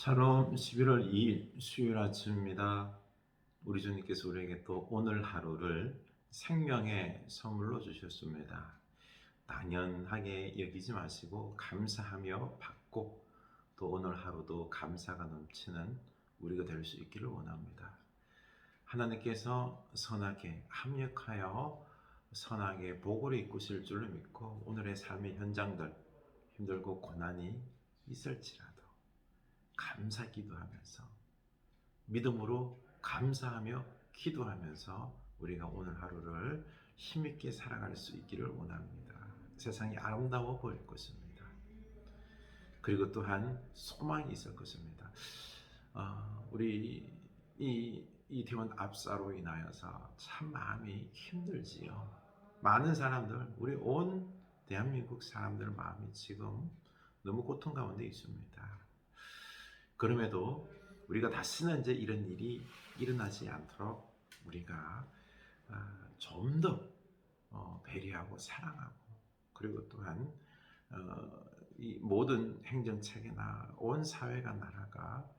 샬롬 11월 2일 수요일 아침입니다. 우리 주님께서 우리에게 또 오늘 하루를 생명의 선물로 주셨습니다. 당연하게 여기지 마시고 감사하며 받고 또 오늘 하루도 감사가 넘치는 우리가 될 수 있기를 원합니다. 하나님께서 선하게 합력하여 선하게 복을 이꾸실 줄로 믿고 오늘의 삶의 현장들 힘들고 고난이 있을지라도 감사 기도하면서 믿음으로 감사하며 기도하면서 우리가 오늘 하루를 힘있게 살아갈 수 있기를 원합니다. 세상이 아름다워 보일 것입니다. 그리고 또한 소망이 있을 것입니다. 우리 이태원 압사로 인하여서 참 마음이 힘들지요. 많은 사람들, 우리 온 대한민국 사람들 마음이 지금 너무 고통 가운데 있습니다. 그럼에도 우리가 다시는 이제 이런 일이 일어나지 않도록 우리가 좀 더 배려하고 사랑하고 그리고 또한 이 모든 행정체계나 온 사회가 나라가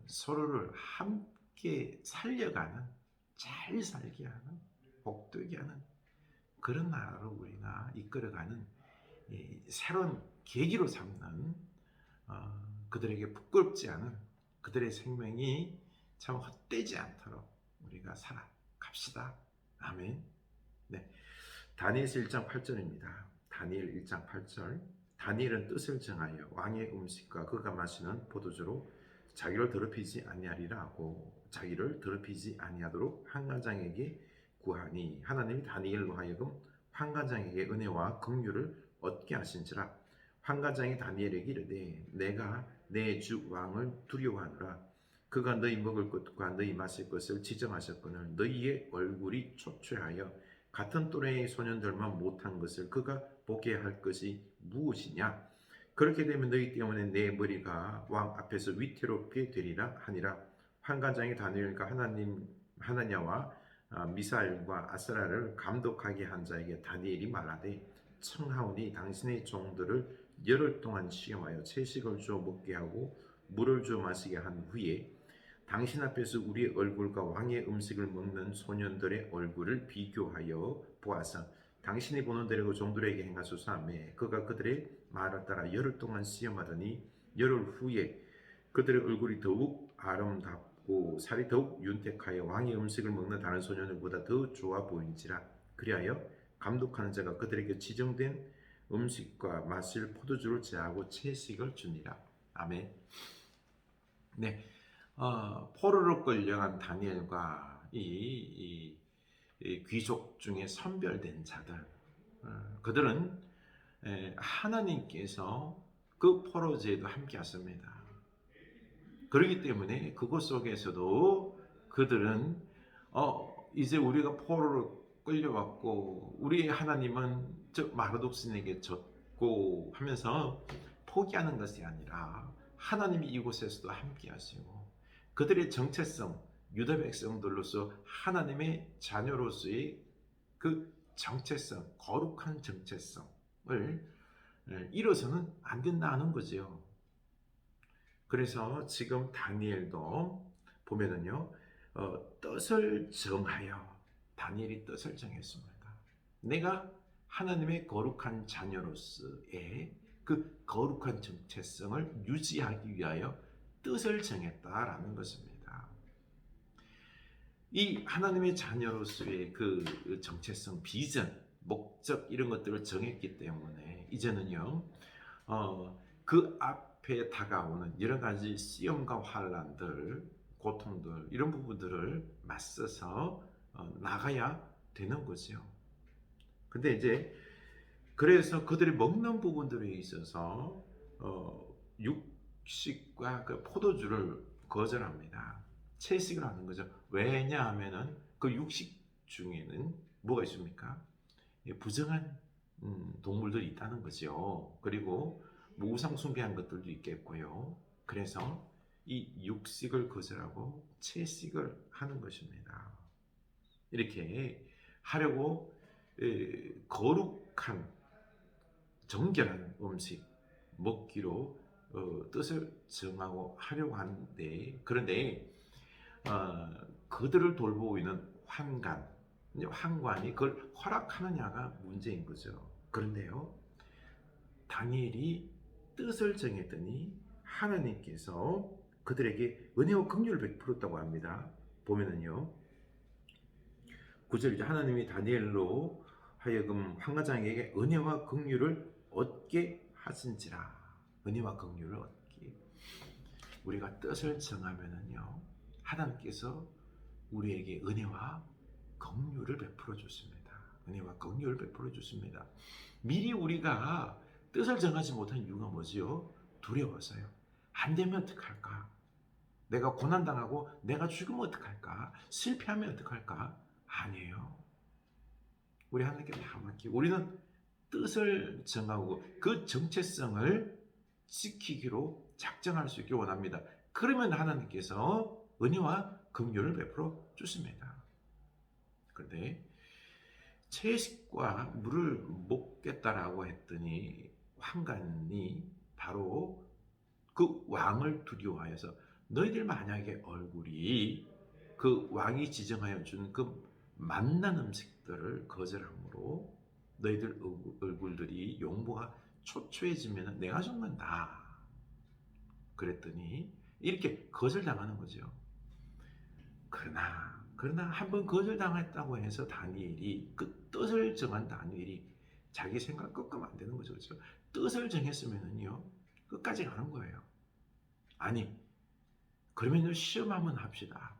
서로를 함께 살려가는 잘 살게 하는 복되게 하는 그런 나라로 우리가 이끌어가는 새로운 계기로 삼는 그들에게 부끄럽지 않은 그들의 생명이 참 헛되지 않도록 우리가 살아갑시다. 아멘. 네, 다니엘서 1장 8절입니다. 다니엘 1장 8절. 다니엘은 뜻을 정하여 왕의 음식과 그가 마시는 포도주로 자기를 더럽히지 아니하리라 하고 자기를 더럽히지 아니하도록 환관장에게 구하니 하나님이 다니엘로 하여금 환관장에게 은혜와 긍휼을 얻게 하신지라. 환관장이 다니엘에게 이르되 내가 내 주 왕을 두려워하노라. 그가 너희 먹을 것과 너희 마실 것을 지정하셨거늘 너희의 얼굴이 초췌하여 같은 또래의 소년들만 못한 것을 그가 보게 할 것이 무엇이냐. 그렇게 되면 너희 때문에 내 머리가 왕 앞에서 위태롭게 되리라 하니라. 환관장이 다니엘과 하나냐와 미사엘과 아스라를 감독하게 한 자에게 다니엘이 말하되 청하오니 당신의 종들을 열흘 동안 시험하여 채식을 주어 먹게 하고 물을 주어 마시게 한 후에 당신 앞에서 우리의 얼굴과 왕의 음식을 먹는 소년들의 얼굴을 비교하여 보아서 당신이 보는 대로 종들에게 행하소서 하매 그가 그들의 말을 따라 열흘 동안 시험하더니 열흘 후에 그들의 얼굴이 더욱 아름답고 살이 더욱 윤택하여 왕의 음식을 먹는 다른 소년들보다 더 좋아 보인지라. 그리하여 감독하는 자가 그들에게 지정된 음식과 마실 포도주를 제하고 채식을 주니라. 아멘. 네, 포로로 끌려간 다니엘과 이 귀족 중에 선별된 자들, 그들은 하나님께서 그 포로제에도 함께 하십니다. 그렇기 때문에 그곳 속에서도 그들은 이제 우리가 포로로 끌려왔고 우리의 하나님은 즉 마르독신에게 졌고 하면서 포기하는 것이 아니라 하나님이 이곳에서도 함께 하시고 그들의 정체성, 유다 백성들로서 하나님의 자녀로서의 그 정체성, 거룩한 정체성을 잃어서는 안 된다는 거죠. 그래서 지금 다니엘도 보면은요, 뜻을 정하여 다니엘이 뜻을 정했습니다. 내가 하나님의 거룩한 자녀로서의 그 거룩한 정체성을 유지하기 위하여 뜻을 정했다라는 것입니다. 이 하나님의 자녀로서의 그 정체성, 비전, 목적 이런 것들을 정했기 때문에 이제는요, 그 앞에 다가오는 여러 가지 시험과 환란들, 고통들 이런 부분들을 맞서서 나가야 되는 거죠. 근데 이제 그래서 그들이 먹는 부분들에 있어서 육식과 그 포도주를 거절합니다. 채식을 하는 거죠. 왜냐하면은 그 육식 중에는 뭐가 있습니까? 부정한 동물들이 있다는 거죠. 그리고 뭐 우상 숭배한 것들도 있겠고요. 그래서 이 육식을 거절하고 채식을 하는 것입니다. 이렇게 하려고 거룩한 정결한 음식 먹기로 뜻을 정하고 하려고 하는데, 그런데 그들을 돌보고 있는 환관이 그걸 허락하느냐가 문제인 거죠. 그런데요, 다니엘이 뜻을 정했더니 하나님께서 그들에게 은혜와 긍휼을 베풀었다고 합니다. 보면은요, 9절, 하나님이 다니엘로 하여금 환관장에게 은혜와 긍휼을 얻게 하신지라. 은혜와 긍휼을 얻기. 우리가 뜻을 정하면은요, 하나님께서 우리에게 은혜와 긍휼을 베풀어 줬습니다. 은혜와 긍휼을 베풀어 줬습니다. 미리 우리가 뜻을 정하지 못한 이유가 뭐지요? 두려워서요. 안 되면 어떡할까? 내가 고난당하고 내가 죽으면 어떡할까? 실패하면 어떡할까? 아니에요. 우리 하나님께 다 맡기고 우리는 뜻을 정하고 그 정체성을 지키기로 작정할 수 있기를 원합니다. 그러면 하나님께서 은혜와 긍휼을 베풀어 주십니다. 그런데 채식과 물을 먹겠다라고 했더니 환관이 바로 그 왕을 두려워하여서 너희들 만약에 얼굴이 그 왕이 지정하여 준 그 맛난 음식들을 거절함으로 너희들 얼굴들이 용모가 초췌해지면 내가 죽는다. 그랬더니 이렇게 거절당하는 거죠. 그러나 한번 거절당했다고 해서 다니엘이 그 뜻을 정한 다니엘이 자기 생각 꺾으면 안 되는 거죠. 그렇죠? 뜻을 정했으면은요 끝까지 가는 거예요. 아니 그러면요 시험 한번 합시다.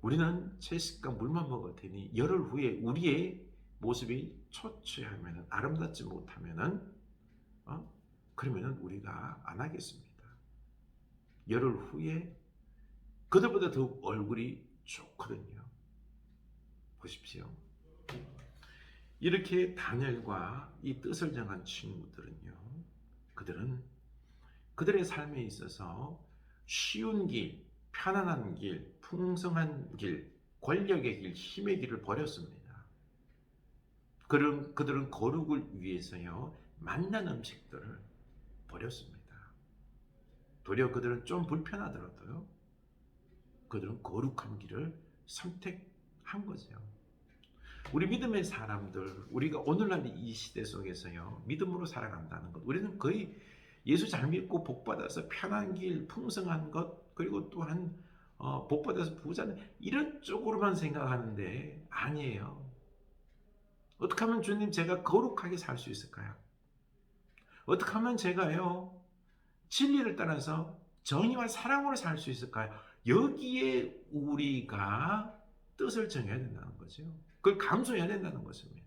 우리는 채식과 물만 먹을 테니 열흘 후에 우리의 모습이 초췌하면 아름답지 못하면은 그러면은 우리가 안 하겠습니다. 열흘 후에 그들보다 더욱 얼굴이 좋거든요. 보십시오. 이렇게 다니엘과 이 뜻을 정한 친구들은요, 그들은 그들의 삶에 있어서 쉬운 길, 편안한 길, 풍성한 길, 권력의 길, 힘의 길을 버렸습니다. 그들은 거룩을 위해서요, 맛난 음식들을 버렸습니다. 도리어 그들은 좀 불편하더라도요, 그들은 거룩한 길을 선택한 거죠. 우리 믿음의 사람들, 우리가 오늘날 이 시대 속에서요, 믿음으로 살아간다는 것, 우리는 거의 예수 잘 믿고 복받아서 편한 길, 풍성한 것, 그리고 또한 복받아서 부자는 이런 쪽으로만 생각하는데 아니에요. 어떻게 하면 주님 제가 거룩하게 살 수 있을까요? 어떻게 하면 제가요 진리를 따라서 정의와 사랑으로 살 수 있을까요? 여기에 우리가 뜻을 정해야 된다는 거죠. 그걸 감수해야 된다는 것입니다.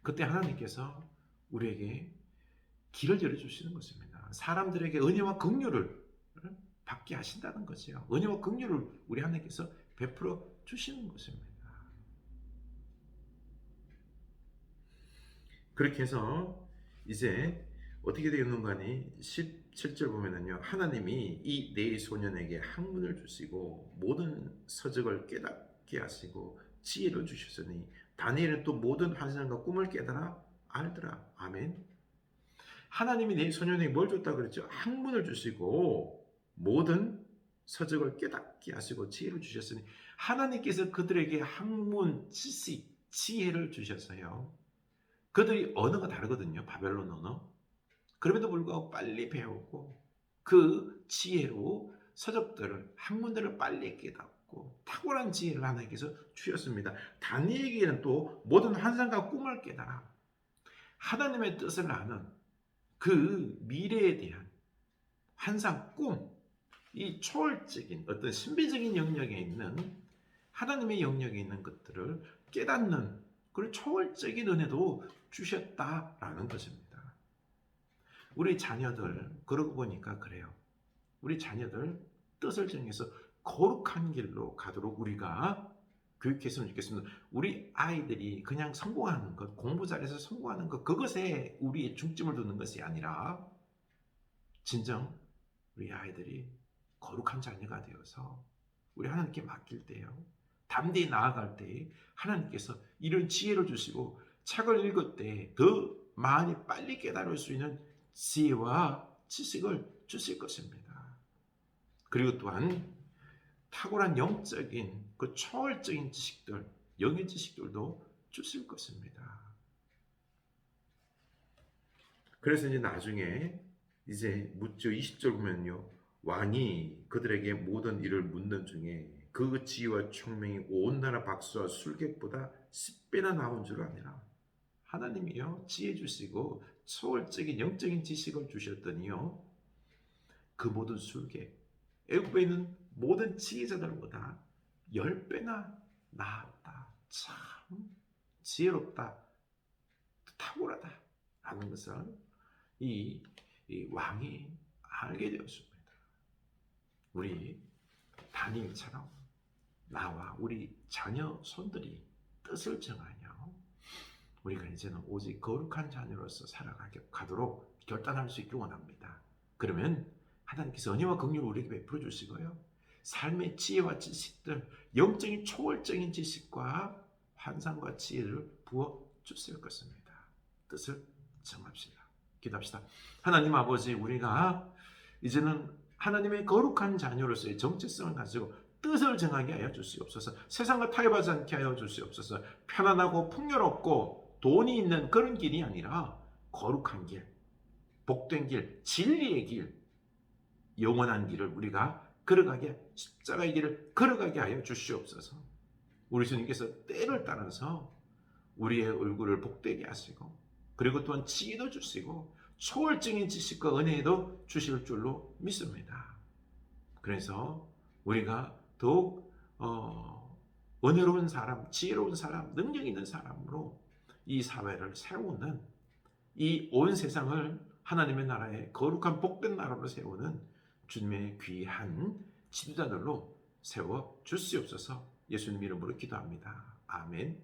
그때 하나님께서 우리에게 길을 열어주시는 것입니다. 사람들에게 은혜와 긍휼을 받게 하신다는 거죠. 은혜와 긍휼을 우리 하나님께서 베풀어 주시는 것입니다. 그렇게 해서 이제 어떻게 되었는가 하니 17절 보면은요, 하나님이 이 네 소년에게 학문을 주시고 모든 서적을 깨닫게 하시고 지혜를 주셨으니 다니엘은 또 모든 환상과 꿈을 깨달아 알더라. 아멘. 하나님이 네 소년에게 뭘 줬다 그랬죠? 학문을 주시고 모든 서적을 깨닫게 하시고 지혜를 주셨으니 하나님께서 그들에게 학문, 지식, 지혜를 주셨어요. 그들이 언어가 다르거든요. 바벨론 언어. 그럼에도 불구하고 빨리 배우고 그 지혜로 서적들을, 학문들을 빨리 깨닫고 탁월한 지혜를 하나님께서 주셨습니다. 다니엘에게는 또 모든 환상과 꿈을 깨달아 하나님의 뜻을 아는 그 미래에 대한 환상, 꿈, 이 초월적인 어떤 신비적인 영역에 있는 하나님의 영역에 있는 것들을 깨닫는 그런 초월적인 은혜도 주셨다라는 것입니다. 우리 자녀들 그러고 보니까 그래요. 우리 자녀들 뜻을 정해서 거룩한 길로 가도록 우리가 교육했으면 좋겠습니다. 우리 아이들이 그냥 성공하는 것, 공부 잘해서 성공하는 것, 그것에 우리의 중점을 두는 것이 아니라 진정 우리 아이들이 거룩한 자녀가 되어서 우리 하나님께 맡길 때요, 담대히 나아갈 때 하나님께서 이런 지혜를 주시고 책을 읽을 때 더 많이 빨리 깨달을 수 있는 지혜와 지식을 주실 것입니다. 그리고 또한 탁월한 영적인 그 초월적인 지식들, 영의 지식들도 주실 것입니다. 그래서 이제 나중에 이제 묻죠. 20절 보면요. 왕이 그들에게 모든 일을 묻는 중에 그 지혜와 총명이 온 나라 박수와 술객보다 10배나 나온 줄 아니라. 하나님이요 지혜 주시고 초월적인 영적인 지식을 주셨더니요 그 모든 술객, 애굽에 있는 모든 지혜자들보다 10배나 나았다. 참 지혜롭다, 탁월하다 라는 것을 이 왕이 알게 되었습니다. 우리 다니엘처럼 나와 우리 자녀 손들이 뜻을 정하여 우리가 이제는 오직 거룩한 자녀로서 살아가도록 결단할 수 있길 원합니다. 그러면 하나님께서 은혜와 긍휼을 우리에게 베풀어 주시고요. 삶의 지혜와 지식들, 영적인 초월적인 지식과 환상과 지혜를 부어 주실 것입니다. 뜻을 정합시다. 기도합시다. 하나님 아버지, 우리가 이제는 하나님의 거룩한 자녀로서의 정체성을 가지고 뜻을 정하게 하여 주시옵소서. 세상과 타협하지 않게 하여 주시옵소서. 편안하고 풍요롭고 돈이 있는 그런 길이 아니라 거룩한 길, 복된 길, 진리의 길, 영원한 길을 우리가 걸어가게, 십자가의 길을 걸어가게 하여 주시옵소서. 우리 주님께서 때를 따라서 우리의 얼굴을 복되게 하시고, 그리고 또한 지혜도 주시고 초월적인 지식과 은혜도 주실 줄로 믿습니다. 그래서 우리가 더욱 은혜로운 사람, 지혜로운 사람, 능력 있는 사람으로 이 사회를 세우는, 이 온 세상을 하나님의 나라의 거룩한 복된 나라로 세우는 주님의 귀한 지도자들로 세워 주시옵소서. 예수님 이름으로 기도합니다. 아멘.